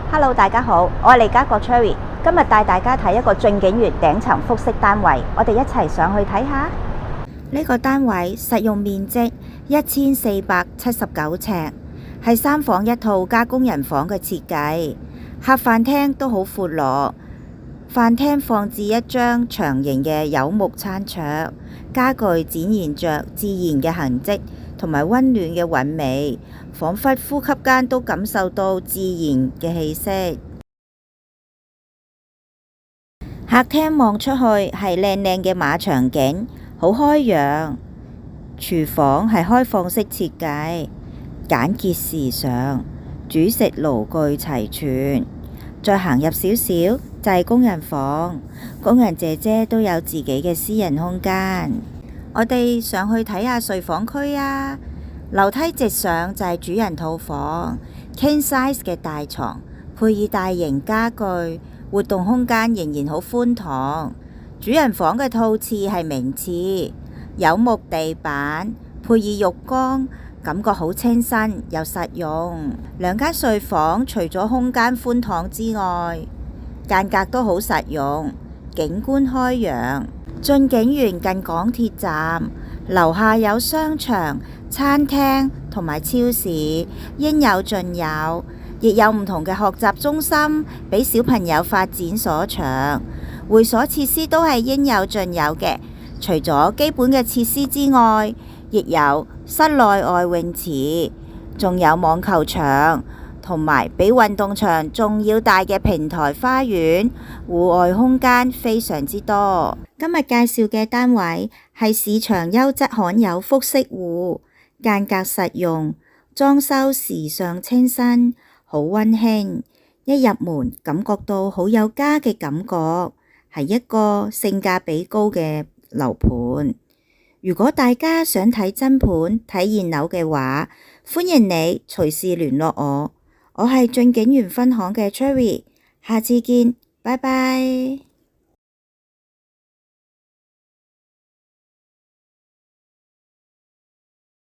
Hello，大家好，我係利嘉閣 Cherry，今日帶大家睇一個駿景園頂層複式單位，我哋一齊上去睇下。呢個單位實用面積1479尺，係3房1套加工人房嘅設計，客飯廳都好闊落。飯廳放置一張長形嘅柚木餐桌，家具展現着自然嘅痕跡同埋溫暖嘅韻味，彷彿呼吸間都感受到自然嘅氣息。客廳望出去係靚靚嘅馬場景，好開揚。廚房係開放式設計，簡潔時尚，煮食爐具齊全。再行入少少就係工人房，工人姐姐都有自己嘅私人空間。我哋上去睇下睡房區啊！樓梯直上就係主人套房 ，King size 嘅大床，配以大型家具，活動空間仍然好寬敞。主人房嘅套廁係名廁，柚木地板，配以浴缸，感覺好清新又實用。兩間睡房除咗空間寬敞之外，間隔都好實用，景觀開揚。駿景園近港鐵站，樓下有商場、餐廳同埋超市，應有盡有，亦有唔同嘅學習中心俾小朋友發展所長。會所設施都係應有盡有嘅，除咗基本嘅設施之外，亦有室內外泳池，仲有網球場，同埋比運動場仲要大嘅平台花園，戶外空間非常之多。今日介紹嘅單位係市場優質罕有複式戶，間隔實用，裝修時尚清新，好溫馨。一入門感覺到好有家嘅感覺，係一個性價比高嘅樓盤。如果大家想睇真盤睇現樓嘅話，歡迎你隨時聯絡我。我係駿景園分行嘅 Cherry，下次見，拜拜。